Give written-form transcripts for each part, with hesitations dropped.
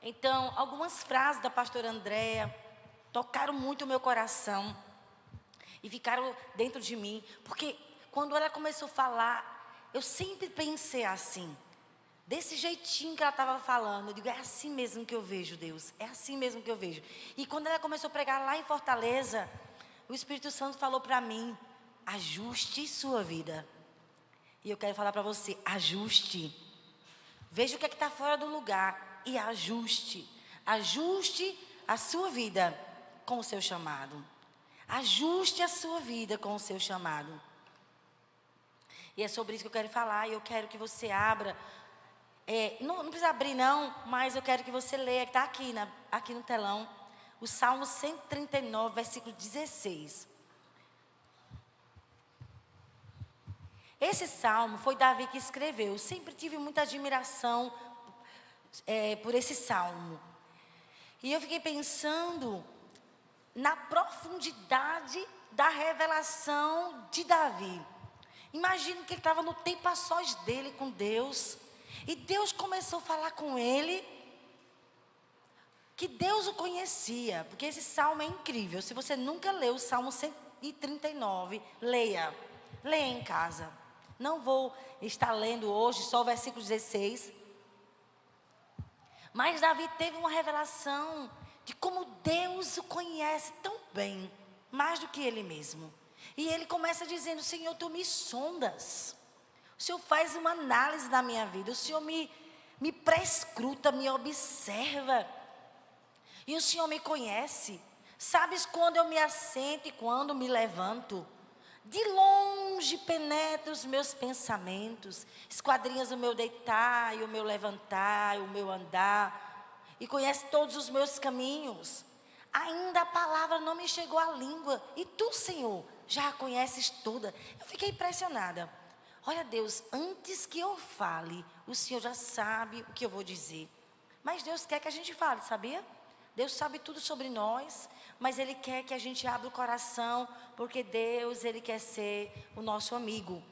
Então, algumas frases da pastora Andréa tocaram muito o meu coração e ficaram dentro de mim, porque quando ela começou a falar, eu sempre pensei assim, desse jeitinho que ela estava falando. Eu digo, é assim mesmo que eu vejo Deus, é assim mesmo que eu vejo. E quando ela começou a pregar lá em Fortaleza, o Espírito Santo falou para mim, ajuste sua vida. E eu quero falar para você, ajuste. Veja o que é que está fora do lugar e ajuste. Ajuste a sua vida com o seu chamado. Ajuste a sua vida com o seu chamado. E é sobre isso que eu quero falar. E eu quero que você abra. Não precisa abrir não, mas eu quero que você leia, que está aqui no telão. O Salmo 139, versículo 16. Esse salmo foi Davi que escreveu. Eu sempre tive muita admiração por esse salmo. E eu fiquei pensando na profundidade da revelação de Davi. Imagino que ele estava no tempo a sós dele com Deus. E Deus começou a falar com ele. Que Deus o conhecia. Porque esse salmo é incrível. Se você nunca leu o Salmo 139, leia. Leia em casa. Não vou estar lendo hoje só o versículo 16. Mas Davi teve uma revelação de como Deus o conhece tão bem, mais do que ele mesmo. E ele começa dizendo, Senhor, tu me sondas. O Senhor faz uma análise da minha vida. O Senhor me prescruta, me observa. E o Senhor me conhece. Sabes quando eu me assento e quando me levanto. De longe penetra os meus pensamentos, esquadrinhas o meu deitar e o meu levantar, o meu andar, e conhece todos os meus caminhos. Ainda a palavra não me chegou à língua, e tu, Senhor, já a conheces toda. Eu fiquei impressionada. Olha, Deus, antes que eu fale, o Senhor já sabe o que eu vou dizer. Mas Deus quer que a gente fale, sabia? Deus sabe tudo sobre nós, mas Ele quer que a gente abra o coração, porque Deus, Ele quer ser o nosso amigo.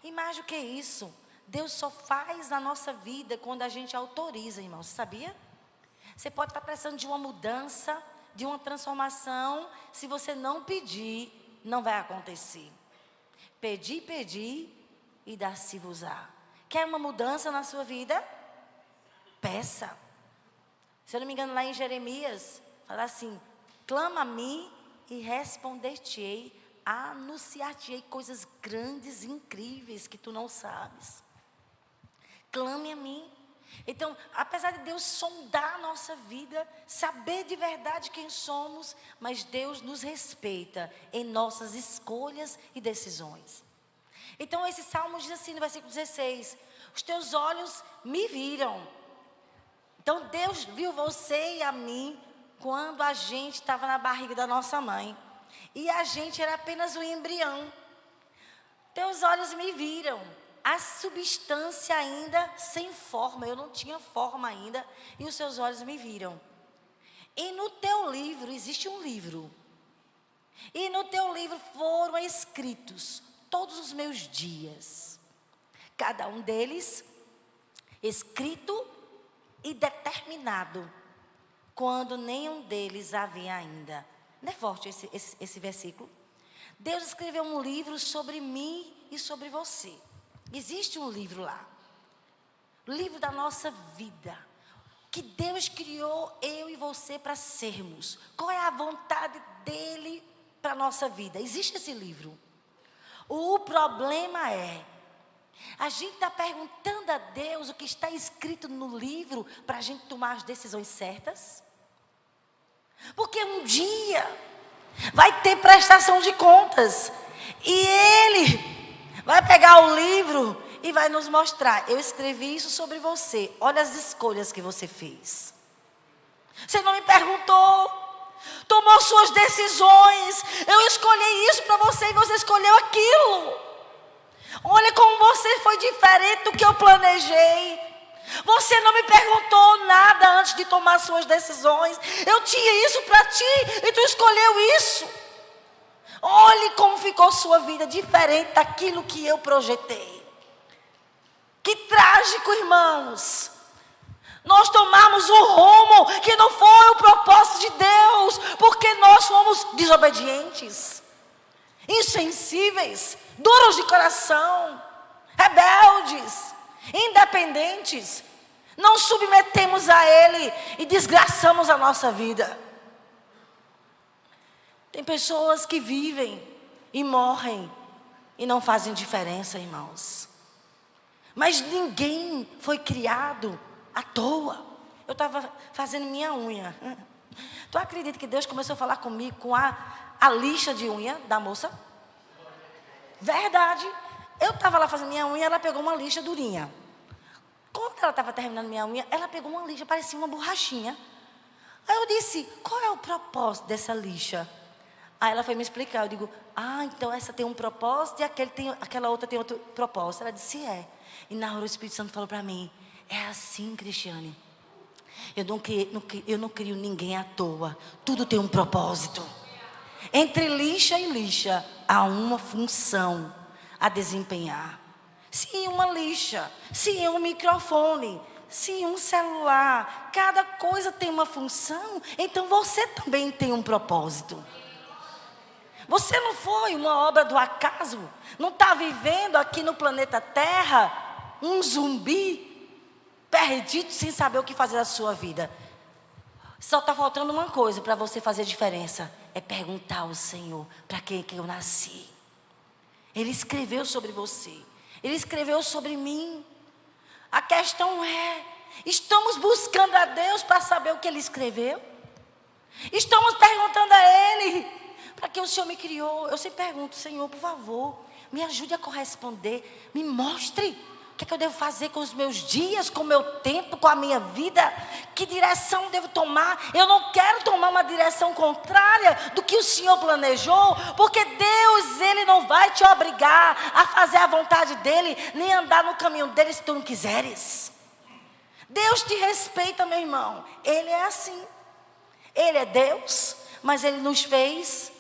E mais do que isso, Deus só faz na nossa vida quando a gente autoriza, irmão. Você sabia? Você pode estar precisando de uma mudança, de uma transformação. Se você não pedir, não vai acontecer. Pedir e dar-se-vos-á. Quer uma mudança na sua vida? Peça. Se eu não me engano, lá em Jeremias, fala assim, clama a mim e responder-te-ei, anunciar-te-ei coisas grandes e incríveis que tu não sabes. Clame a mim. Então, apesar de Deus sondar a nossa vida, saber de verdade quem somos, mas Deus nos respeita em nossas escolhas e decisões. Então, esse salmo diz assim no versículo 16, os teus olhos me viram. Então, Deus viu você e a mim quando a gente estava na barriga da nossa mãe. E a gente era apenas um embrião. Teus olhos me viram. A substância ainda sem forma. Eu não tinha forma ainda. E os seus olhos me viram. E no teu livro, existe um livro. E no teu livro foram escritos todos os meus dias. Cada um deles escrito e determinado, quando nenhum deles havia ainda. Não é forte esse versículo? Deus escreveu um livro sobre mim e sobre você. Existe um livro lá. O livro da nossa vida. Que Deus criou eu e você para sermos. Qual é a vontade dEle para a nossa vida? Existe esse livro. O problema é, a gente está perguntando a Deus o que está escrito no livro para a gente tomar as decisões certas. Porque um dia vai ter prestação de contas. E Ele vai pegar o livro e vai nos mostrar. Eu escrevi isso sobre você. Olha as escolhas que você fez. Você não me perguntou. Tomou suas decisões. Eu escolhi isso para você e você escolheu aquilo. Olha como você foi diferente do que eu planejei. Você não me perguntou nada antes de tomar suas decisões. Eu tinha isso para ti e tu escolheu isso. Olhe como ficou sua vida diferente daquilo que eu projetei. Que trágico, irmãos. Nós tomamos um rumo que não foi o propósito de Deus, porque nós fomos desobedientes, insensíveis, duros de coração, rebeldes, independentes. Não submetemos a Ele e desgraçamos a nossa vida. Tem pessoas que vivem e morrem e não fazem diferença, irmãos. Mas ninguém foi criado à toa. Eu estava fazendo minha unha. Tu acredita que Deus começou a falar comigo com a lixa de unha da moça? Verdade. Eu estava lá fazendo minha unha, ela pegou uma lixa durinha. Quando ela estava terminando minha unha, ela pegou uma lixa, parecia uma borrachinha. Aí eu disse, qual é o propósito dessa lixa? Aí ela foi me explicar, eu digo, então essa tem um propósito e aquela outra tem outro propósito. Ela disse, é. E na hora o Espírito Santo falou para mim, é assim, Cristiane. Eu não crio ninguém à toa, tudo tem um propósito. Entre lixa e lixa, há uma função a desempenhar. Se uma lixa, se um microfone, se um celular, cada coisa tem uma função, então você também tem um propósito. Você não foi uma obra do acaso, não está vivendo aqui no planeta Terra um zumbi perdido sem saber o que fazer da sua vida. Só está faltando uma coisa para você fazer diferença, é perguntar ao Senhor, para quem que eu nasci? Ele escreveu sobre você, Ele escreveu sobre mim. A questão é, estamos buscando a Deus para saber o que Ele escreveu? Estamos perguntando a Ele, para que o Senhor me criou? Eu sempre pergunto, Senhor, por favor, me ajude a corresponder, me mostre o que é que eu devo fazer com os meus dias, com o meu tempo, com a minha vida, que direção devo tomar. Eu não quero tomar uma direção contrária do que o Senhor planejou, porque Deus, Ele não vai te obrigar a fazer a vontade dEle, nem andar no caminho dEle se tu não quiseres. Deus te respeita, meu irmão, Ele é assim, Ele é Deus, mas Ele nos fez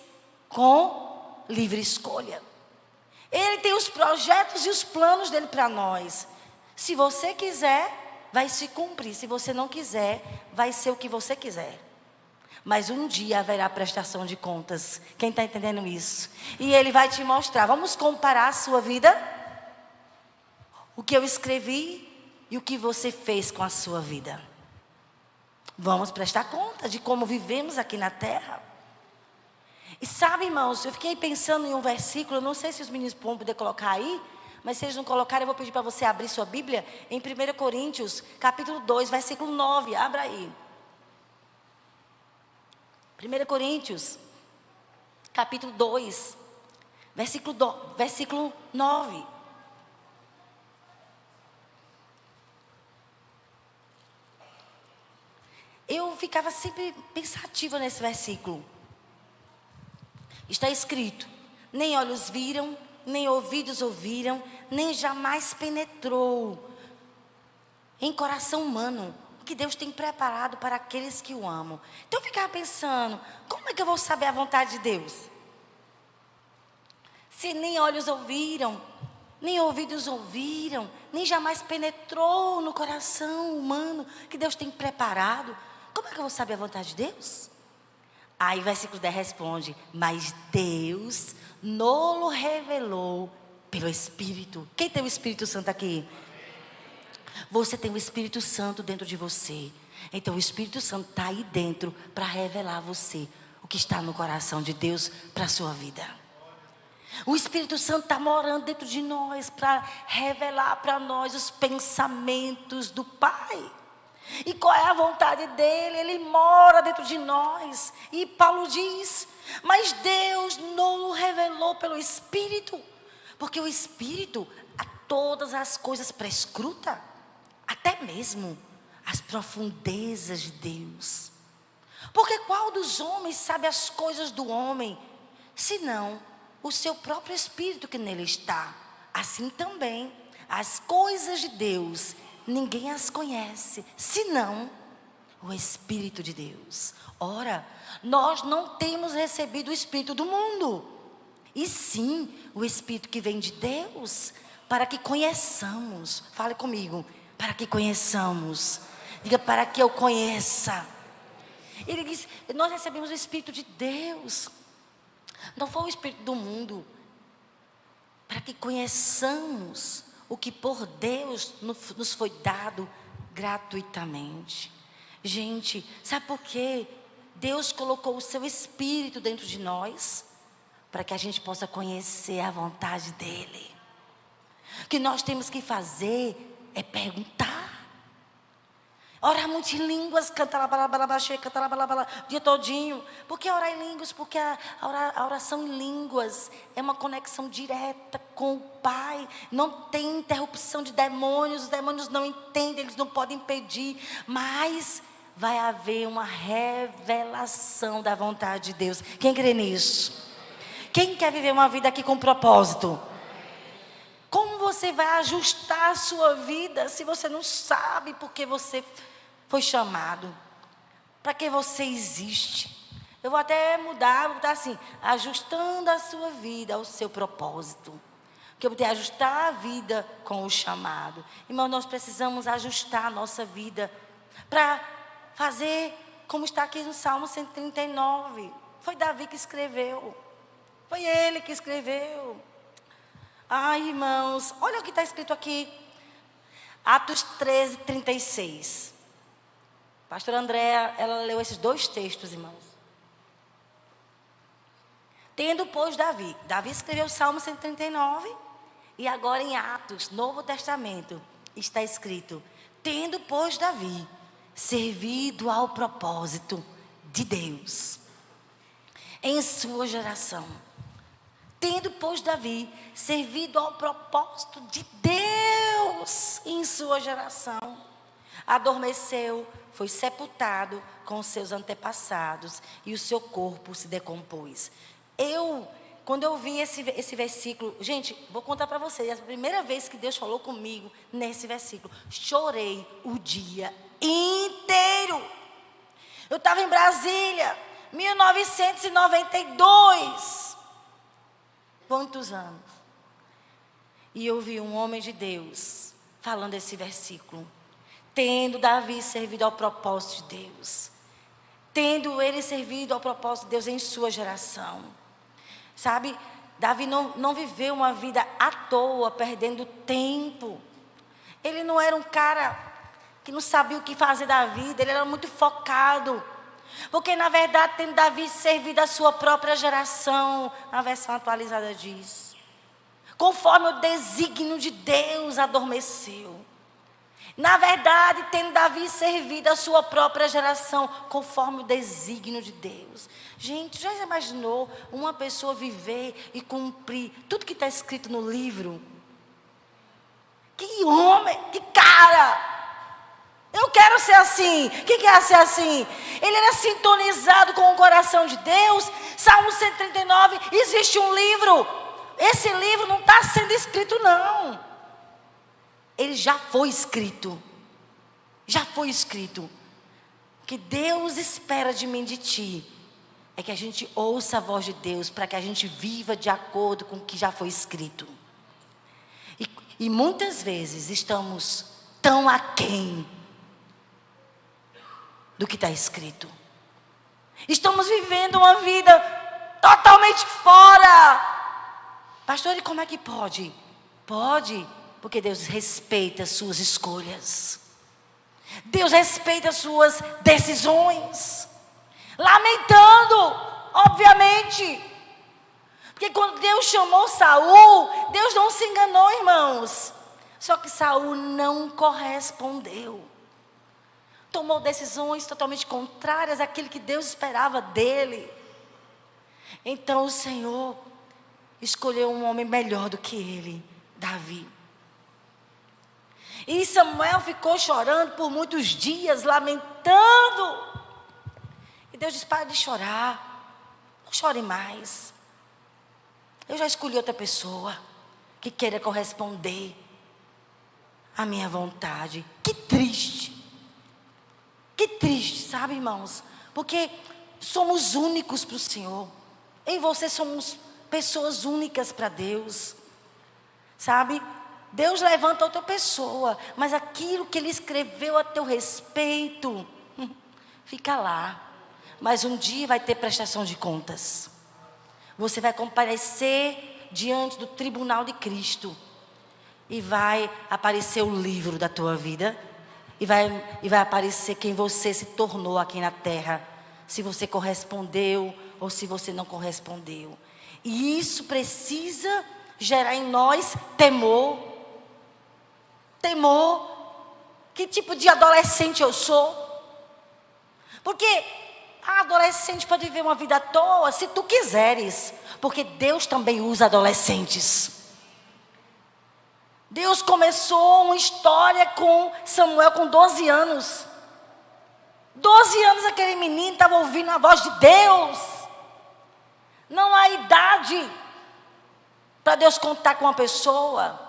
com livre escolha. Ele tem os projetos e os planos dele para nós. Se você quiser, vai se cumprir. Se você não quiser, vai ser o que você quiser. Mas um dia haverá prestação de contas. Quem está entendendo isso? E Ele vai te mostrar. Vamos comparar a sua vida? O que eu escrevi e o que você fez com a sua vida. Vamos prestar conta de como vivemos aqui na terra. E sabe, irmãos, eu fiquei pensando em um versículo, eu não sei se os meninos vão poder colocar aí, mas se eles não colocarem, eu vou pedir para você abrir sua Bíblia em 1 Coríntios, capítulo 2, versículo 9, abra aí. 1 Coríntios, capítulo 2, versículo 9. Eu ficava sempre pensativa nesse versículo. Está escrito, nem olhos viram, nem ouvidos ouviram, nem jamais penetrou em coração humano o que Deus tem preparado para aqueles que o amam. Então eu ficava pensando, como é que eu vou saber a vontade de Deus? Se nem olhos ouviram, nem ouvidos ouviram, nem jamais penetrou no coração humano que Deus tem preparado, como é que eu vou saber a vontade de Deus? Aí o versículo 10 responde, mas Deus nolo revelou pelo Espírito. Quem tem o Espírito Santo aqui? Você tem o Espírito Santo dentro de você. Então o Espírito Santo está aí dentro para revelar a você o que está no coração de Deus para a sua vida. O Espírito Santo está morando dentro de nós para revelar para nós os pensamentos do Pai. E qual é a vontade dele? Ele mora dentro de nós. E Paulo diz, mas Deus não o revelou pelo Espírito, porque o Espírito a todas as coisas prescruta, até mesmo as profundezas de Deus. Porque qual dos homens sabe as coisas do homem, senão o seu próprio Espírito que nele está? Assim também as coisas de Deus ninguém as conhece, senão o Espírito de Deus. Ora, nós não temos recebido o Espírito do mundo, e sim o Espírito que vem de Deus, para que conheçamos. Fale comigo, para que conheçamos Diga: para que eu conheça. Ele diz: nós recebemos o Espírito de Deus, não foi o Espírito do mundo, para que conheçamos o que por Deus nos foi dado gratuitamente. Gente, sabe por quê? Deus colocou o seu Espírito dentro de nós, para que a gente possa conhecer a vontade dEle. O que nós temos que fazer é perguntar. Orar muito em línguas, cantar o dia todinho. Por que orar em línguas? Porque a oração em línguas é uma conexão direta com o Pai. Não tem interrupção de demônios. Os demônios não entendem, eles não podem impedir. Mas vai haver uma revelação da vontade de Deus. Quem crê nisso? Quem quer viver uma vida aqui com propósito? Como você vai ajustar a sua vida se você não sabe por que você foi chamado? Para que você existe? Eu vou até mudar, vou botar assim: ajustando a sua vida ao seu propósito. Porque eu vou ter que ajustar a vida com o chamado. Irmão, nós precisamos ajustar a nossa vida para fazer como está aqui no Salmo 139. Foi Davi que escreveu. Foi ele que escreveu. Ai, irmãos, olha o que está escrito aqui. Atos 13, 36. Pastora Andréa, ela leu esses dois textos, irmãos. Tendo, pois, Davi escreveu o Salmo 139. E agora em Atos, Novo Testamento, está escrito: tendo, pois, Davi servido ao propósito de Deus em sua geração. Tendo, pois, Davi servido ao propósito de Deus em sua geração, adormeceu, foi sepultado com seus antepassados, e o seu corpo se decompôs. Quando eu vi esse versículo, gente, vou contar para vocês, a primeira vez que Deus falou comigo nesse versículo, chorei o dia inteiro. Eu estava em Brasília, 1992. Quantos anos? E eu vi um homem de Deus falando esse versículo. Tendo Davi servido ao propósito de Deus. Tendo ele servido ao propósito de Deus em sua geração. Sabe, Davi não viveu uma vida à toa, perdendo tempo. Ele não era um cara que não sabia o que fazer da vida, ele era muito focado. Porque na verdade, tendo Davi servido a sua própria geração, a versão atualizada diz: conforme o desígnio de Deus adormeceu. Na verdade, tendo Davi servido a sua própria geração, conforme o desígnio de Deus. Gente, já imaginou uma pessoa viver e cumprir tudo que está escrito no livro? Que homem, que cara! Eu quero ser assim. Quem quer ser assim? Ele era sintonizado com o coração de Deus. Salmo 139, existe um livro. Esse livro não está sendo escrito, não. Ele já foi escrito. Já foi escrito. O que Deus espera de mim e de ti é que a gente ouça a voz de Deus, para que a gente viva de acordo com o que já foi escrito. E muitas vezes estamos tão aquém do que está escrito. Estamos vivendo uma vida totalmente fora. Pastor, e como é que pode? Pode, porque Deus respeita as suas escolhas. Deus respeita as suas decisões. Lamentando, obviamente. Porque quando Deus chamou Saul, Deus não se enganou, irmãos. Só que Saul não correspondeu. Tomou decisões totalmente contrárias àquilo que Deus esperava dele. Então o Senhor escolheu um homem melhor do que ele, Davi. E Samuel ficou chorando por muitos dias, lamentando. E Deus disse: para de chorar, não chore mais. Eu já escolhi outra pessoa que queira corresponder à minha vontade. Que triste. Que triste, sabe, irmãos? Porque somos únicos para o Senhor. Eu e você somos pessoas únicas para Deus. Sabe? Deus levanta outra pessoa, mas aquilo que Ele escreveu a teu respeito, fica lá. Mas um dia vai ter prestação de contas. Você vai comparecer diante do tribunal de Cristo. E vai aparecer o livro da tua vida. E vai aparecer quem você se tornou aqui na terra. Se você correspondeu ou se você não correspondeu. E isso precisa gerar em nós temor. Temor. Que tipo de adolescente eu sou? Porque a adolescente pode viver uma vida à toa se tu quiseres. Porque Deus também usa adolescentes. Deus começou uma história com Samuel com 12 anos. 12 anos aquele menino estava ouvindo a voz de Deus. Não há idade para Deus contar com uma pessoa.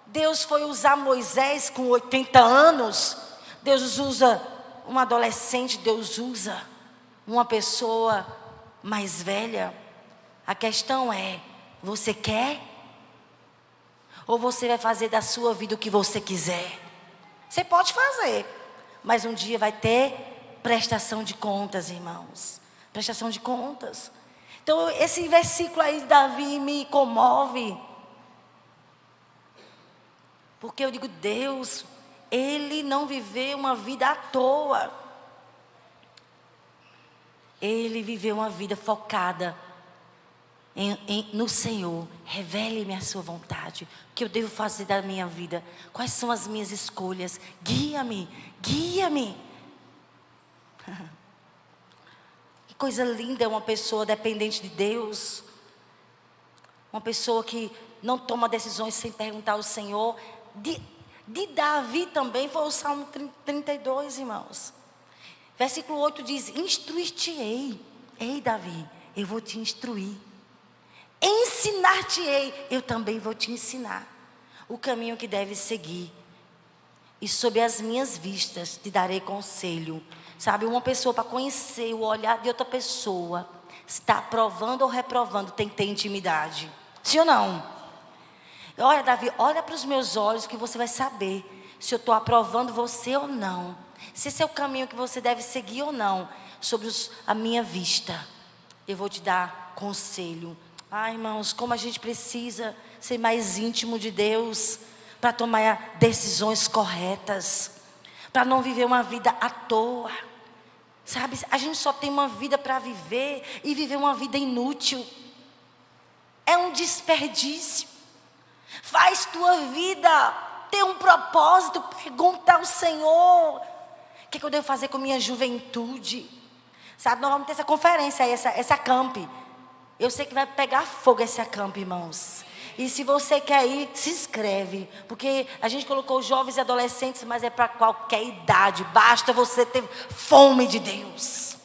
Deus foi usar Moisés com 80 anos. Deus usa um adolescente, Deus usa uma pessoa mais velha. A questão é, você quer? Ou você vai fazer da sua vida o que você quiser? Você pode fazer, mas um dia vai ter prestação de contas, irmãos. Prestação de contas. Então esse versículo aí de Davi me comove. Porque eu digo, Deus, Ele não viveu uma vida à toa. Ele viveu uma vida focada no Senhor. Revele-me a sua vontade. O que eu devo fazer da minha vida? Quais são as minhas escolhas? Guia-me, guia-me. Que coisa linda é uma pessoa dependente de Deus. Uma pessoa que não toma decisões sem perguntar ao Senhor. De Davi também foi o Salmo 32, irmãos. Versículo 8 diz, instruir-te-ei. Ei, Davi, eu vou te instruir. Ensinar-te-ei, eu também vou te ensinar o caminho que deves seguir. E sob as minhas vistas te darei conselho. Sabe, uma pessoa para conhecer o olhar de outra pessoa, se está aprovando ou reprovando, tem que ter intimidade. Sim ou não? Olha, Davi, olha para os meus olhos que você vai saber se eu estou aprovando você ou não. Se esse é o caminho que você deve seguir ou não. Sobre a minha vista, eu vou te dar conselho. Ai, irmãos, como a gente precisa ser mais íntimo de Deus para tomar decisões corretas, para não viver uma vida à toa. Sabe, a gente só tem uma vida para viver e viver uma vida inútil. É um desperdício. Faz tua vida ter um propósito. Pergunta ao Senhor: o que eu devo fazer com minha juventude? Sabe, nós vamos ter essa conferência aí, essa camp. Eu sei que vai pegar fogo esse camp, irmãos. E se você quer ir, se inscreve. Porque a gente colocou jovens e adolescentes, mas é para qualquer idade. Basta você ter fome de Deus.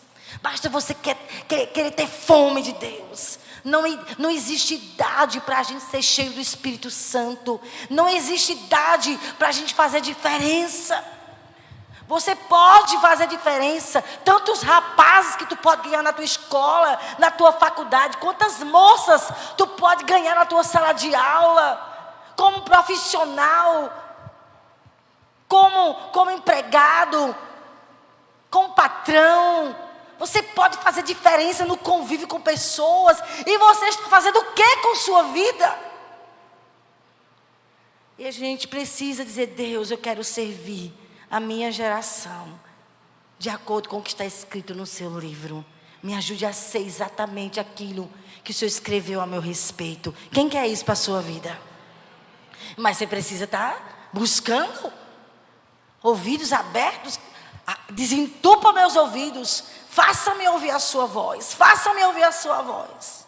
Basta você querer ter fome de Deus. Não existe idade para a gente ser cheio do Espírito Santo. Não existe idade para a gente fazer diferença. Você pode fazer diferença. Tantos rapazes que tu pode ganhar na tua escola, na tua faculdade. Quantas moças tu pode ganhar na tua sala de aula. Como profissional. Como empregado. Como patrão. Você pode fazer diferença no convívio com pessoas. E você está fazendo o que com sua vida? E a gente precisa dizer: Deus, eu quero servir a minha geração de acordo com o que está escrito no seu livro. Me ajude a ser exatamente aquilo que o Senhor escreveu a meu respeito. Quem quer isso para a sua vida? Mas você precisa estar buscando ouvidos abertos. Desentupa meus ouvidos. Faça-me ouvir a sua voz. Faça-me ouvir a sua voz.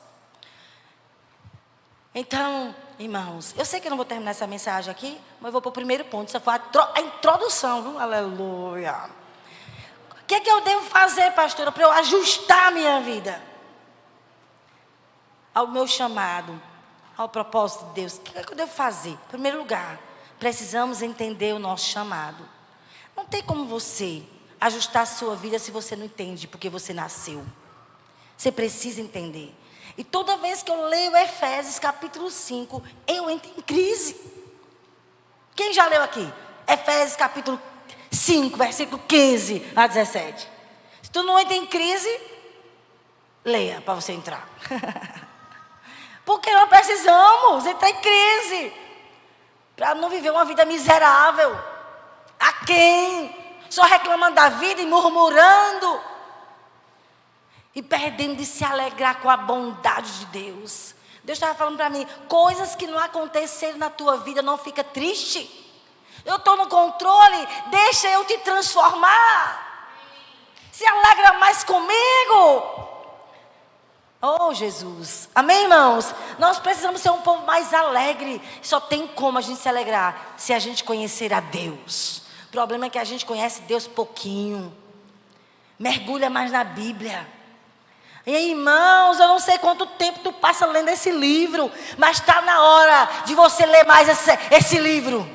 Então, irmãos, eu sei que eu não vou terminar essa mensagem aqui, mas eu vou para o primeiro ponto. Isso foi a introdução, viu? Aleluia. O que é que eu devo fazer, pastora, para eu ajustar a minha vida ao meu chamado, ao propósito de Deus? O que é que eu devo fazer? Em primeiro lugar, precisamos entender o nosso chamado. Não tem como você ajustar a sua vida se você não entende porque você nasceu. Você precisa entender. E toda vez que eu leio Efésios capítulo 5, eu entro em crise. Quem já leu aqui? Efésios capítulo 5, versículo 15 a 17. Se tu não entra em crise, leia para você entrar. Porque nós precisamos entrar em crise. Para não viver uma vida miserável. A quem? Só reclamando da vida e murmurando. E perdendo de se alegrar com a bondade de Deus. Deus estava falando para mim, coisas que não aconteceram na tua vida, não fica triste. Eu estou no controle, deixa eu te transformar. Se alegra mais comigo. Oh, Jesus. Amém, irmãos? Nós precisamos ser um povo mais alegre. Só tem como a gente se alegrar se a gente conhecer a Deus. O problema é que a gente conhece Deus pouquinho. Mergulha mais na Bíblia. E aí, irmãos, eu não sei quanto tempo tu passa lendo esse livro, mas está na hora de você ler mais esse livro.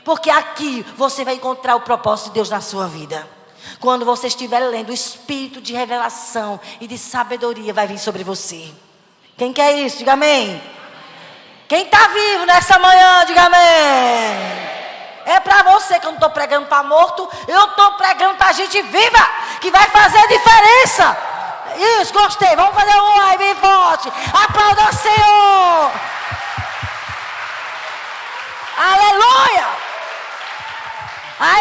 Porque aqui você vai encontrar o propósito de Deus na sua vida. Quando você estiver lendo, o espírito de revelação e de sabedoria vai vir sobre você. Quem quer isso? Diga amém. Quem está vivo nessa manhã, diga amém. É para você que eu não estou pregando para morto, eu estou pregando para gente viva, que vai fazer diferença. Isso, gostei. Vamos fazer um ai bem forte. Aplauda o Senhor. Aleluia.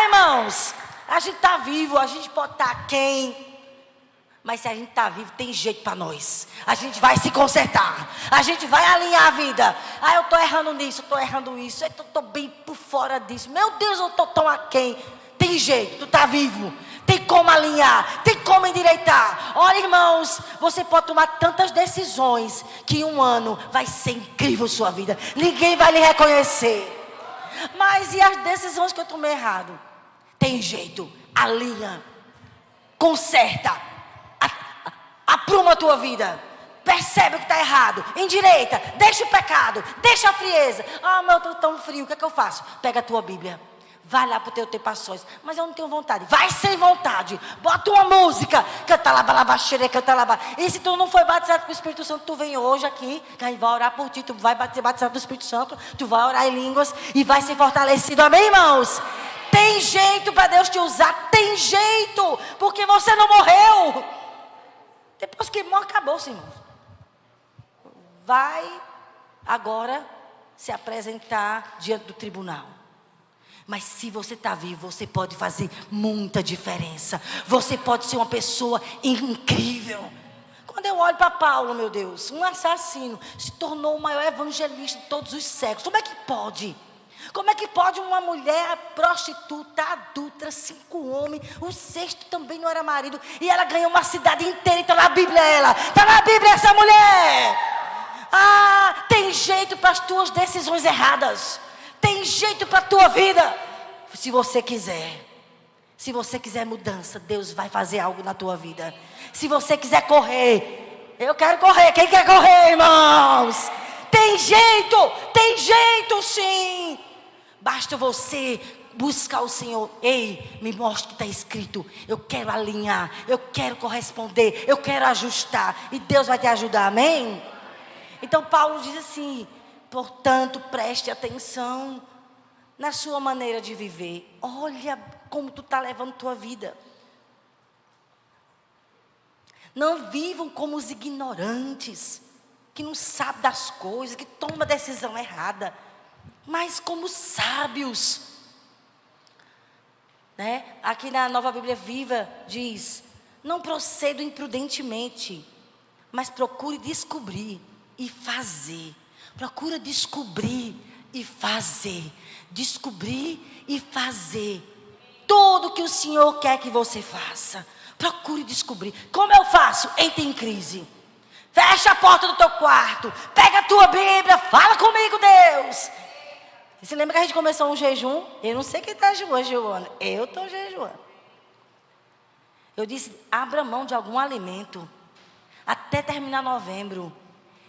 Irmãos, a gente está vivo, a gente pode estar quem? Mas se a gente está vivo, tem jeito para nós. A gente vai se consertar. A gente vai alinhar a vida. Eu estou errando nisso, eu estou errando isso. Eu estou bem por fora disso. Meu Deus, eu estou tão aquém. Tem jeito, tu está vivo. Tem como alinhar, tem como endireitar. Olha, irmãos, você pode tomar tantas decisões que em um ano vai ser incrível a sua vida. Ninguém vai lhe reconhecer. Mas e as decisões que eu tomei errado? Tem jeito, alinha, conserta, apruma a tua vida. Percebe o que está errado, endireita, deixa o pecado, deixa a frieza. Meu, eu estou tão frio, o que é que eu faço? Pega a tua Bíblia. Vai lá para o teu Tepações. Mas eu não tenho vontade. Vai sem vontade. Bota uma música. Canta lá, balabaxere, canta lá. E se tu não foi batizado com o Espírito Santo, tu vem hoje aqui. Que aí vai orar por ti. Tu vai ser batizado do Espírito Santo. Tu vai orar em línguas. E vai ser fortalecido. Amém, irmãos? Tem jeito para Deus te usar. Tem jeito. Porque você não morreu. Depois que morre, acabou-se, irmão. Vai agora se apresentar diante do tribunal. Mas se você está vivo, você pode fazer muita diferença. Você pode ser uma pessoa incrível. Quando eu olho para Paulo, meu Deus, um assassino, se tornou o maior evangelista de todos os séculos. Como é que pode? Como é que pode uma mulher prostituta, adulta, 5 homens, o 6º também não era marido, e ela ganhou uma cidade inteira, está na Bíblia ela, está na Bíblia essa mulher. Tem jeito para as tuas decisões erradas. Tem jeito para a tua vida. Se você quiser. Se você quiser mudança, Deus vai fazer algo na tua vida. Se você quiser correr. Eu quero correr. Quem quer correr, irmãos? Tem jeito sim. Basta você buscar o Senhor. Ei, me mostra o que está escrito. Eu quero alinhar. Eu quero corresponder. Eu quero ajustar. E Deus vai te ajudar, amém? Então Paulo diz assim: portanto, preste atenção na sua maneira de viver. Olha como tu está levando tua vida. Não vivam como os ignorantes, que não sabem das coisas, que tomam decisão errada, mas como sábios. Né? Aqui na Nova Bíblia Viva diz: não proceda imprudentemente, mas procure descobrir e fazer. Procura descobrir e fazer. Descobrir e fazer. Tudo que o Senhor quer que você faça. Procure descobrir. Como eu faço? Entre em crise. Fecha a porta do teu quarto. Pega a tua Bíblia. Fala comigo, Deus. Você lembra que a gente começou um jejum? Eu não sei quem está jejuando. Eu estou jejuando. Eu disse: abra mão de algum alimento. Até terminar novembro.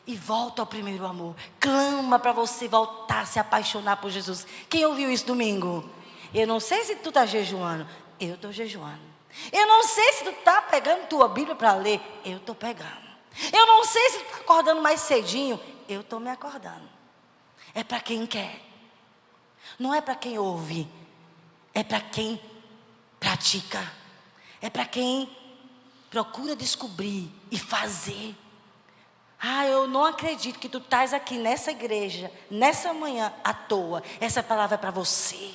E volta ao primeiro amor. Clama para você voltar a se apaixonar por Jesus. Quem ouviu isso domingo? Eu não sei se tu está jejuando. Eu estou jejuando. Eu não sei se tu está pegando tua Bíblia para ler. Eu estou pegando. Eu não sei se tu está acordando mais cedinho. Eu estou me acordando. É para quem quer. Não é para quem ouve, é para quem pratica. É para quem procura descobrir e fazer. Eu não acredito que tu estás aqui nessa igreja, nessa manhã, à toa. Essa palavra é para você.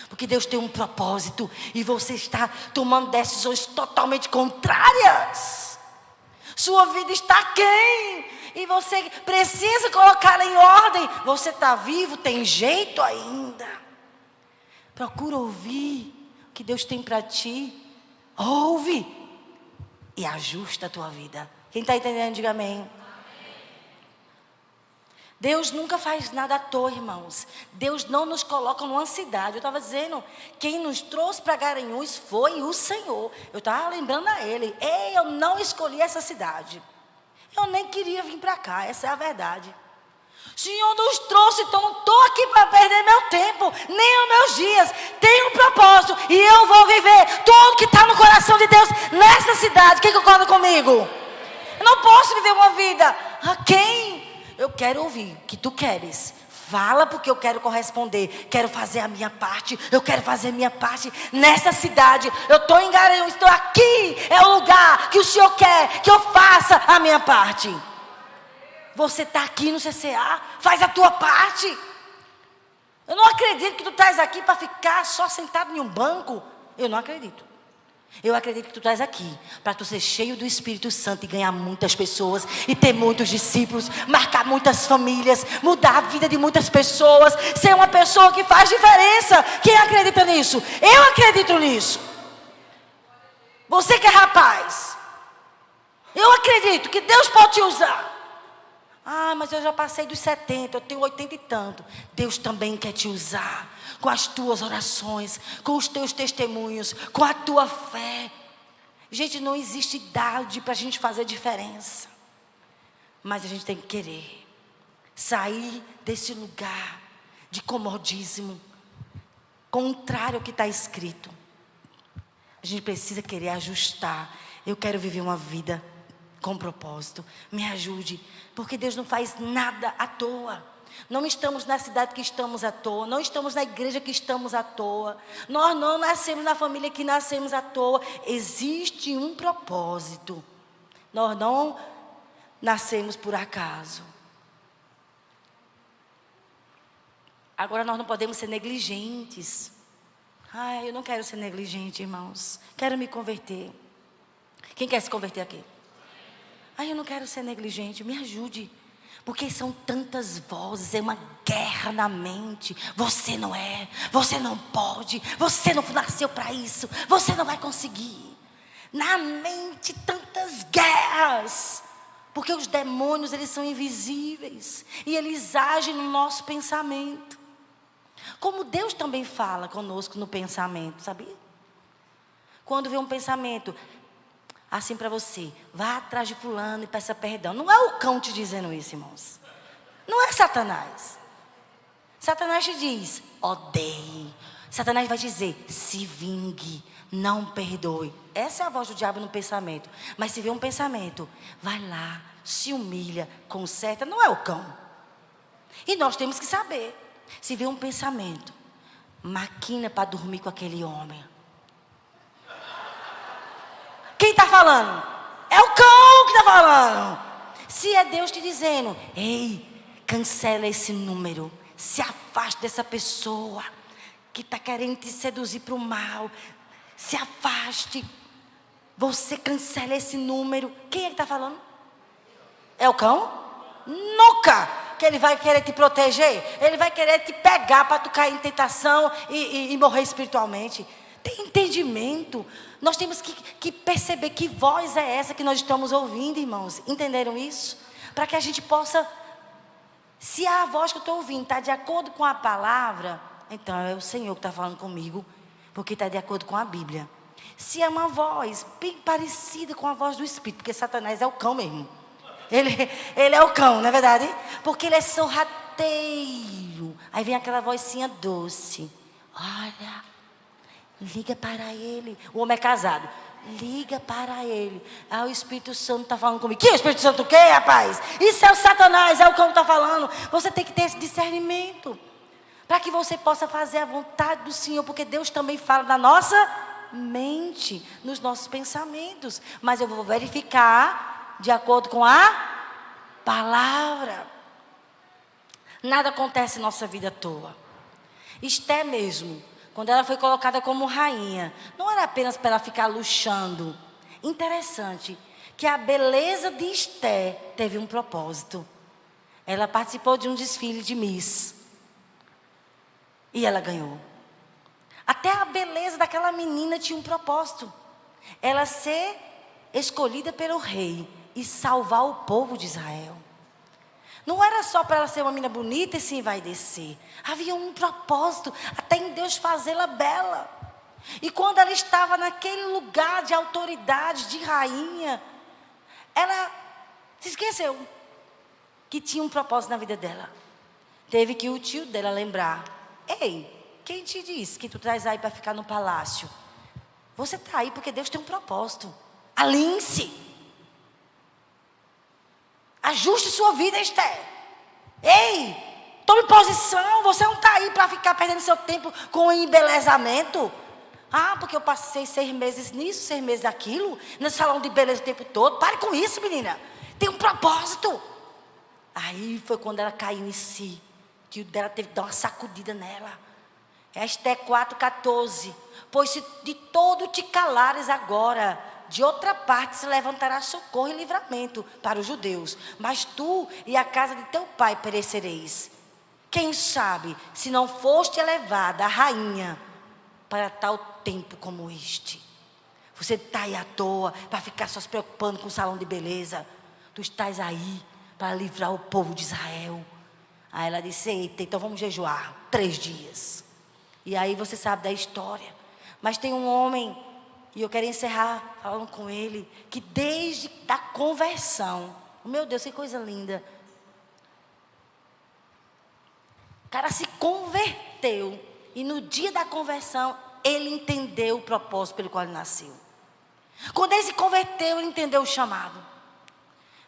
Porque Deus tem um propósito e você está tomando decisões totalmente contrárias. Sua vida está aquém e você precisa colocá-la em ordem. Você está vivo, tem jeito ainda. Procura ouvir o que Deus tem para ti. Ouve e ajusta a tua vida. Quem está entendendo, diga amém. Deus nunca faz nada à toa, irmãos. Deus não nos coloca numa cidade. Eu estava dizendo, quem nos trouxe para Garanhuns foi o Senhor. Eu estava lembrando a Ele. Eu não escolhi essa cidade. Eu nem queria vir para cá, essa é a verdade. O Senhor nos trouxe, então não estou aqui para perder meu tempo, nem os meus dias. Tenho um propósito e eu vou viver tudo que está no coração de Deus nessa cidade. Quem concorda comigo? Eu não posso viver uma vida quem? Eu quero ouvir o que tu queres. Fala porque eu quero corresponder. Quero fazer a minha parte. Eu quero fazer a minha parte nessa cidade. Eu estou em Garanhuns, estou aqui. É o lugar que o Senhor quer que eu faça a minha parte. Você está aqui no CCA. Faz a tua parte. Eu não acredito que tu estás aqui para ficar só sentado em um banco. Eu não acredito. Eu acredito que tu estás aqui para tu ser cheio do Espírito Santo e ganhar muitas pessoas e ter muitos discípulos, marcar muitas famílias, mudar a vida de muitas pessoas, ser uma pessoa que faz diferença. Quem acredita nisso? Eu acredito nisso. Você que é rapaz, eu acredito que Deus pode te usar. Mas eu já passei dos 70, eu tenho 80 e tanto. Deus também quer te usar com as tuas orações, com os teus testemunhos, com a tua fé. Gente, não existe idade para a gente fazer diferença. Mas a gente tem que querer sair desse lugar de comodismo, contrário ao que está escrito. A gente precisa querer ajustar. Eu quero viver uma vida com propósito. Me ajude, porque Deus não faz nada à toa. Não estamos na cidade que estamos à toa. Não estamos na igreja que estamos à toa. Nós não nascemos na família que nascemos à toa. Existe um propósito. Nós não nascemos por acaso. Agora nós não podemos ser negligentes. Eu não quero ser negligente, irmãos. Quero me converter. Quem quer se converter aqui? Eu não quero ser negligente, me ajude. Porque são tantas vozes, é uma guerra na mente. Você não é, você não pode, você não nasceu para isso, você não vai conseguir. Na mente, tantas guerras. Porque os demônios, eles são invisíveis. E eles agem no nosso pensamento. Como Deus também fala conosco no pensamento, sabia? Quando vê um pensamento assim para você, vá atrás de fulano e peça perdão. Não é o cão te dizendo isso, irmãos. Não é Satanás. Satanás te diz, odeie. Satanás vai dizer, se vingue, não perdoe. Essa é a voz do diabo no pensamento. Mas se vê um pensamento, vai lá, se humilha, conserta. Não é o cão. E nós temos que saber. Se vê um pensamento, maquina para dormir com aquele homem. Quem está falando? É o cão que está falando. Se é Deus te dizendo, ei, cancela esse número. Se afaste dessa pessoa que está querendo te seduzir para o mal. Se afaste. Você cancela esse número. Quem é que está falando? É o cão? Nunca que ele vai querer te proteger. Ele vai querer te pegar para tu cair em tentação e morrer espiritualmente. Tem entendimento. Nós temos que perceber que voz é essa que nós estamos ouvindo, irmãos. Entenderam isso? Para que a gente possa, se a voz que eu estou ouvindo está de acordo com a palavra, então é o Senhor que está falando comigo, porque está de acordo com a Bíblia. Se é uma voz bem parecida com a voz do Espírito, porque Satanás é o cão mesmo. Ele é o cão, não é verdade? Porque ele é sorrateiro. Aí vem aquela vozinha doce. Olha, liga para ele. O homem é casado. Liga para ele. O Espírito Santo está falando comigo. Que o Espírito Santo o quê, rapaz? Isso é o Satanás, é o cão que está falando. Você tem que ter esse discernimento. para que você possa fazer a vontade do Senhor, porque Deus também fala na nossa mente, nos nossos pensamentos, mas eu vou verificar de acordo com a palavra. Nada acontece em nossa vida à toa. Esté mesmo, quando ela foi colocada como rainha, não era apenas para ela ficar luxando. Interessante que a beleza de Esté teve um propósito. Ela participou de um desfile de Miss e ela ganhou. Até a beleza daquela menina tinha um propósito. Ela ser escolhida pelo rei e salvar o povo de Israel. Não era só para ela ser uma menina bonita e se envaidecer. Havia um propósito, até em Deus fazê-la bela. E quando ela estava naquele lugar de autoridade, de rainha, ela se esqueceu que tinha um propósito na vida dela. Teve que o tio dela lembrar: ei, quem te disse que tu estás aí para ficar no palácio? Você está aí porque Deus tem um propósito. Alinhe-se. Ajuste sua vida, Esther. Ei, tome posição. Você não está aí para ficar perdendo seu tempo com embelezamento. Ah, porque eu passei 6 meses nisso, 6 meses naquilo, nesse salão de beleza o tempo todo. Pare com isso, menina. Tem um propósito. Aí foi quando ela caiu em si. O tio dela teve que dar uma sacudida nela. Esther 4,14. Pois se de todo te calares agora, de outra parte se levantará socorro e livramento para os judeus. Mas tu e a casa de teu pai perecereis. Quem sabe se não foste elevada a rainha para tal tempo como este. Você está aí à toa para ficar só se preocupando com o salão de beleza. Tu estás aí para livrar o povo de Israel. Aí ela disse: eita, então vamos jejuar 3 dias. E aí você sabe da história. Mas tem um homem, e eu quero encerrar falando com ele, que desde a conversão, meu Deus, que coisa linda. O cara se converteu, e no dia da conversão, ele entendeu o propósito pelo qual ele nasceu. Quando ele se converteu, ele entendeu o chamado.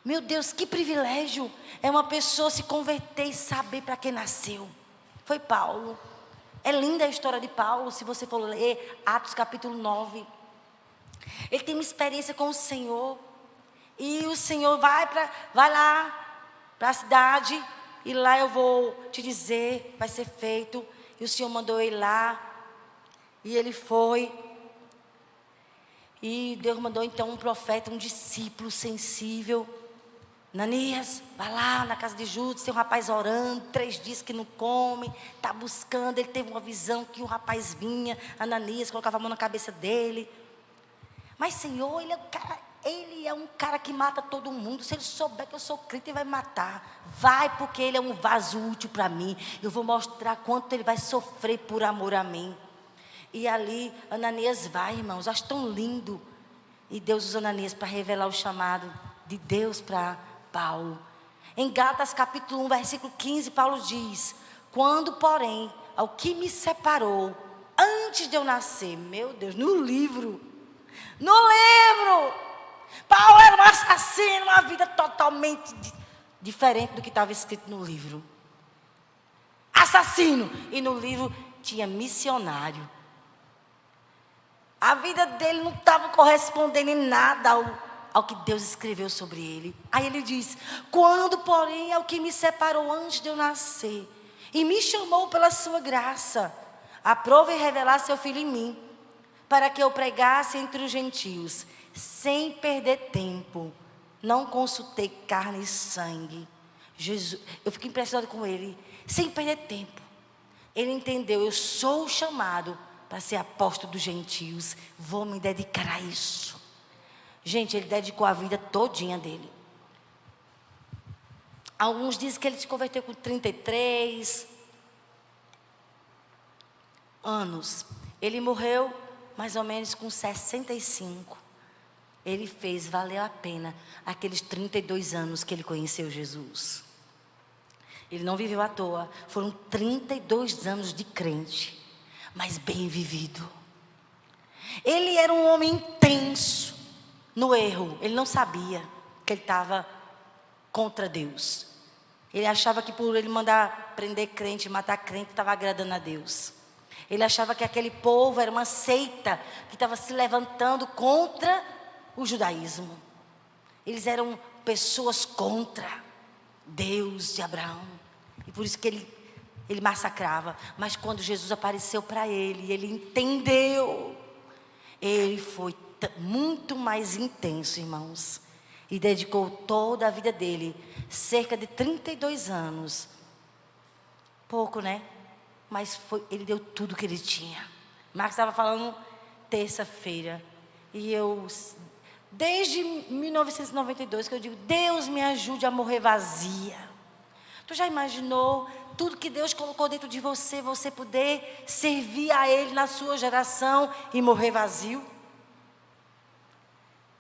Meu Deus, que privilégio é uma pessoa se converter e saber para que nasceu. Foi Paulo. É linda a história de Paulo, se você for ler Atos capítulo 9. Ele tem uma experiência com o Senhor. E o Senhor vai lá para a cidade. E lá eu vou te dizer, vai ser feito. E o Senhor mandou ele lá. E ele foi. E Deus mandou então um profeta, um discípulo sensível. Ananias, vai lá na casa de Judas, tem um rapaz orando, 3 dias que não come, está buscando. Ele teve uma visão que um rapaz vinha, Ananias colocava a mão na cabeça dele. Mas Senhor, ele é um cara que mata todo mundo. Se ele souber que eu sou crente, ele vai me matar. Vai, porque ele é um vaso útil para mim. Eu vou mostrar quanto ele vai sofrer por amor a mim. E ali Ananias vai, irmãos, acho tão lindo. E Deus usa Ananias para revelar o chamado de Deus para Paulo. Em Gálatas capítulo 1, versículo 15, Paulo diz: quando, porém, ao que me separou antes de eu nascer, meu Deus, no livro, Paulo era um assassino, uma vida totalmente diferente do que estava escrito no livro. Assassino, e no livro tinha missionário. A vida dele não estava correspondendo em nada ao que Deus escreveu sobre ele. Aí ele diz: quando, porém, é o que me separou antes de eu nascer, e me chamou pela sua graça, aprove revelar seu Filho em mim, para que eu pregasse entre os gentios, sem perder tempo. Não consultei carne e sangue. Jesus, eu fiquei impressionado com ele, sem perder tempo. Ele entendeu: eu sou chamado para ser apóstolo dos gentios, vou me dedicar a isso. Gente, ele dedicou a vida todinha dele. Alguns dizem que ele se converteu com 33 anos. Ele morreu mais ou menos com 65. Ele fez valer a pena aqueles 32 anos que ele conheceu Jesus. Ele não viveu à toa. Foram 32 anos de crente, mas bem vivido. Ele era um homem intenso no erro. Ele não sabia que ele estava contra Deus. Ele achava que por ele mandar prender crente, matar crente, estava agradando a Deus. Ele achava que aquele povo era uma seita que estava se levantando contra o judaísmo. Eles eram pessoas contra Deus de Abraão. E por isso que ele massacrava. Mas quando Jesus apareceu para ele, ele entendeu. Ele foi muito mais intenso, irmãos. E dedicou toda a vida dele, cerca de 32 anos. Pouco, né? Mas ele deu tudo que ele tinha. Marcos estava falando terça-feira. E eu, desde 1992, que eu digo, Deus me ajude a morrer vazia. Tu já imaginou tudo que Deus colocou dentro de você, você poder servir a Ele na sua geração e morrer vazio?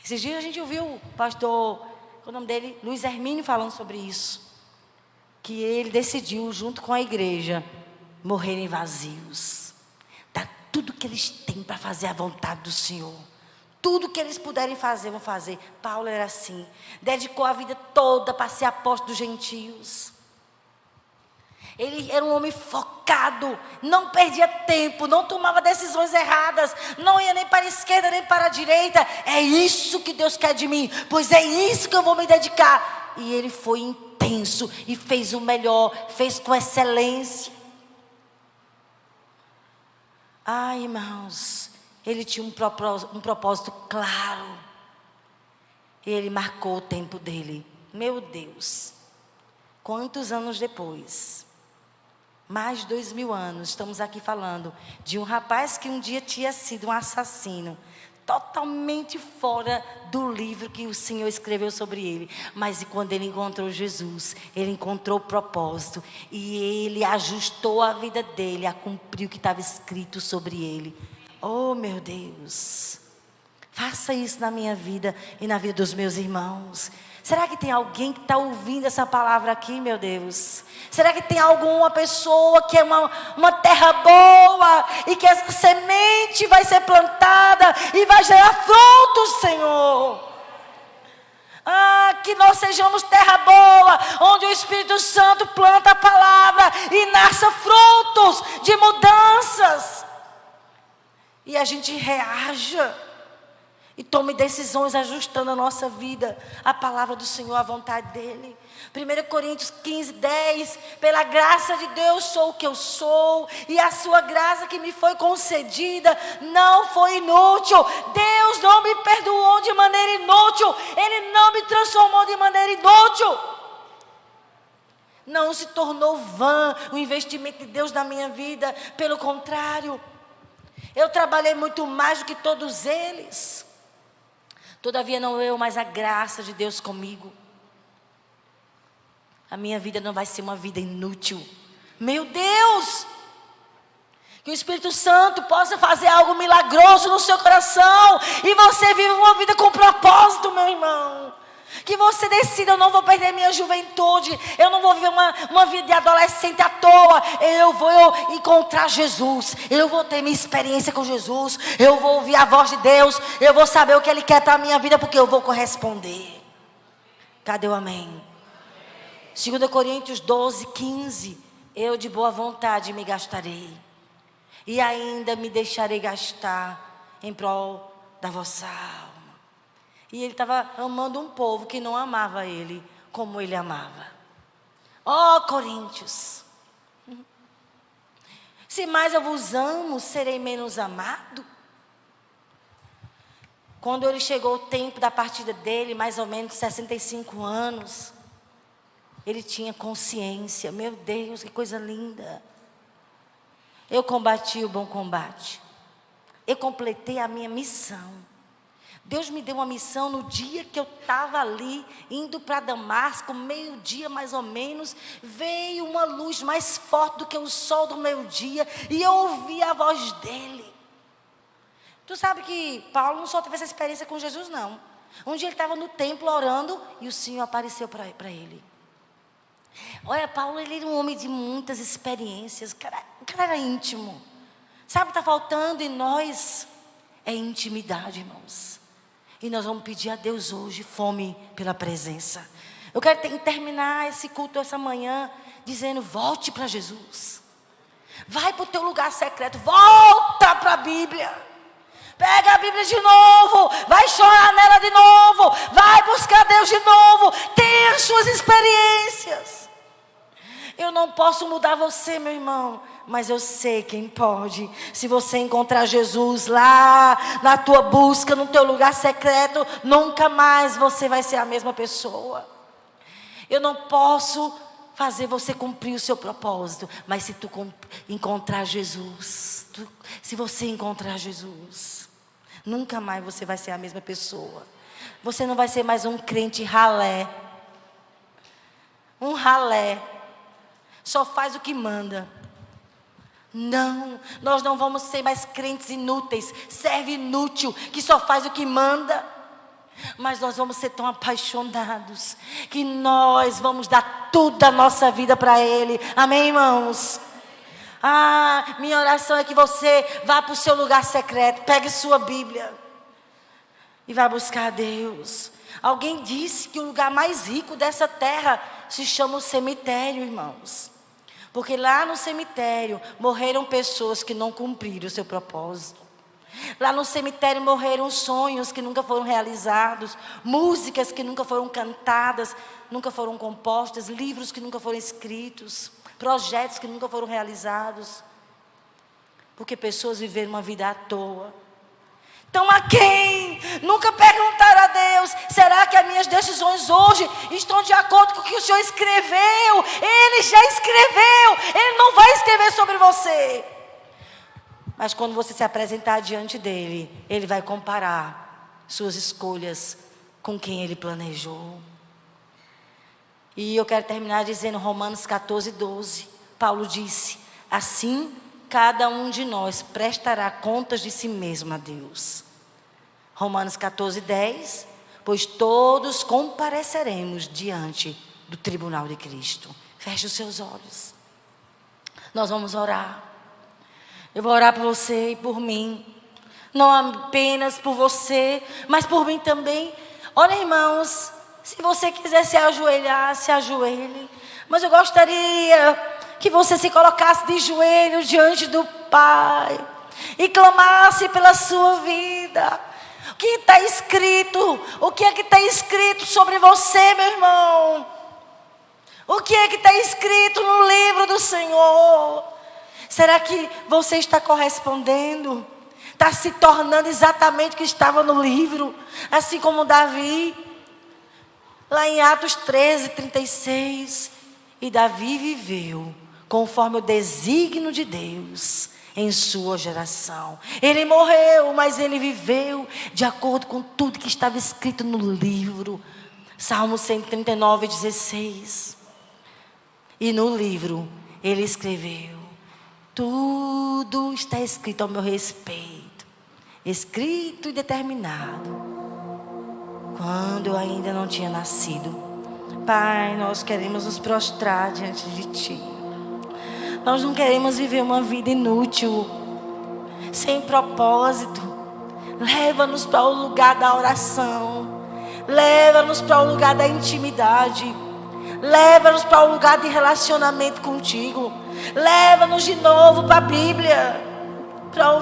Esses dias a gente ouviu o pastor, o nome dele, Luiz Hermínio, falando sobre isso. Que ele decidiu, junto com a igreja, morrerem vazios. Dar tudo que eles têm para fazer a vontade do Senhor. Tudo que eles puderem fazer, vão fazer. Paulo era assim. Dedicou a vida toda para ser apóstolo dos gentios. Ele era um homem focado, não perdia tempo, não tomava decisões erradas, não ia nem para a esquerda nem para a direita. É isso que Deus quer de mim, pois é isso que eu vou me dedicar. E ele foi intenso e fez o melhor, fez com excelência. Ai, irmãos, ele tinha um propósito claro. E ele marcou o tempo dele. Meu Deus, quantos anos depois? Mais de 2000 anos, estamos aqui falando de um rapaz que um dia tinha sido um assassino, totalmente fora do livro que o Senhor escreveu sobre ele. Mas quando ele encontrou Jesus, ele encontrou o propósito e ele ajustou a vida dele a cumprir o que estava escrito sobre ele. Oh, meu Deus, faça isso na minha vida e na vida dos meus irmãos. Será que tem alguém que está ouvindo essa palavra aqui, meu Deus? Será que tem alguma pessoa que é uma terra boa e que essa semente vai ser plantada e vai gerar frutos, Senhor? Que nós sejamos terra boa, onde o Espírito Santo planta a palavra e nasça frutos de mudanças. E a gente reaja. E tome decisões ajustando a nossa vida, a palavra do Senhor, a vontade dEle. 1 Coríntios 15, 10. Pela graça de Deus sou o que eu sou. E a sua graça que me foi concedida não foi inútil. Deus não me perdoou de maneira inútil. Ele não me transformou de maneira inútil. Não se tornou vã o investimento de Deus na minha vida. Pelo contrário, eu trabalhei muito mais do que todos eles. Todavia não eu, mas a graça de Deus comigo. A minha vida não vai ser uma vida inútil. Meu Deus! Que o Espírito Santo possa fazer algo milagroso no seu coração. E você viva uma vida com propósito, meu irmão. Que você decida, eu não vou perder minha juventude. Eu não vou viver uma vida de adolescente à toa. Eu vou encontrar Jesus. Eu vou ter minha experiência com Jesus. Eu vou ouvir a voz de Deus. Eu vou saber o que Ele quer para a minha vida, porque eu vou corresponder. Cadê o amém? 2 Coríntios 12, 15. Eu de boa vontade me gastarei. E ainda me deixarei gastar em prol da vossa alma. E ele estava amando um povo que não amava ele como ele amava. Ó Coríntios, se mais eu vos amo, serei menos amado? Quando ele chegou o tempo da partida dele, mais ou menos 65 anos, ele tinha consciência. Meu Deus, que coisa linda. Eu combati o bom combate. Eu completei a minha missão. Deus me deu uma missão no dia que eu estava ali, indo para Damasco, meio-dia mais ou menos, veio uma luz mais forte do que o sol do meio-dia, e eu ouvi a voz dele. Tu sabe que Paulo não só teve essa experiência com Jesus, não. Um dia ele estava no templo orando, e o Senhor apareceu para ele. Olha, Paulo, ele era um homem de muitas experiências, o cara era íntimo. Sabe o que está faltando em nós? É intimidade, irmãos. E nós vamos pedir a Deus hoje fome pela presença. Eu quero terminar esse culto essa manhã dizendo: volte para Jesus. Vai para o teu lugar secreto, volta para a Bíblia. Pega a Bíblia de novo, vai chorar nela de novo, vai buscar Deus de novo, tenha as suas experiências. Eu não posso mudar você, meu irmão, mas eu sei quem pode. Se você encontrar Jesus lá na tua busca, no teu lugar secreto, nunca mais você vai ser a mesma pessoa. Eu não posso fazer você cumprir o seu propósito, mas se tu encontrar Jesus, se você encontrar Jesus, nunca mais você vai ser a mesma pessoa. Você não vai ser mais um crente ralé. Um ralé. Só faz o que manda. Não, nós não vamos ser mais crentes inúteis, servo inútil, que só faz o que manda. Mas nós vamos ser tão apaixonados que nós vamos dar tudo a nossa vida para Ele. Amém, irmãos? Minha oração é que você vá para o seu lugar secreto, pegue sua Bíblia e vá buscar a Deus. Alguém disse que o lugar mais rico dessa terra se chama o cemitério, irmãos. Porque lá no cemitério morreram pessoas que não cumpriram o seu propósito. Lá no cemitério morreram sonhos que nunca foram realizados, músicas que nunca foram cantadas, nunca foram compostas, livros que nunca foram escritos, projetos que nunca foram realizados, porque pessoas viveram uma vida à toa. Então, a quem nunca perguntaram a Deus: será que as minhas decisões hoje estão de acordo com o que o Senhor escreveu? Ele já escreveu, Ele não vai escrever sobre você. Mas quando você se apresentar diante dEle, Ele vai comparar suas escolhas com quem Ele planejou. E eu quero terminar dizendo Romanos 14:12. Paulo disse: assim, cada um de nós prestará contas de si mesmo a Deus. Romanos 14:10. Pois todos compareceremos diante do tribunal de Cristo. Feche os seus olhos. Nós vamos orar. Eu vou orar por você e por mim. Não apenas por você, mas por mim também. Olha, irmãos, se você quiser se ajoelhar, se ajoelhe. Mas eu gostaria que você se colocasse de joelhos diante do Pai e clamasse pela sua vida. O que está escrito? O que é que está escrito sobre você, meu irmão? O que é que está escrito no livro do Senhor? Será que você está correspondendo? Está se tornando exatamente o que estava no livro? Assim como Davi, lá em Atos 13:36. E Davi viveu conforme o desígnio de Deus em sua geração. Ele morreu, mas ele viveu de acordo com tudo que estava escrito no livro. Salmo 139:16. E no livro ele escreveu: tudo está escrito ao meu respeito, escrito e determinado, quando eu ainda não tinha nascido. Pai, nós queremos nos prostrar diante de Ti. Nós não queremos viver uma vida inútil, sem propósito. Leva-nos para o lugar da oração. Leva-nos para o lugar da intimidade. Leva-nos para o lugar de relacionamento contigo. Leva-nos de novo para a Bíblia, para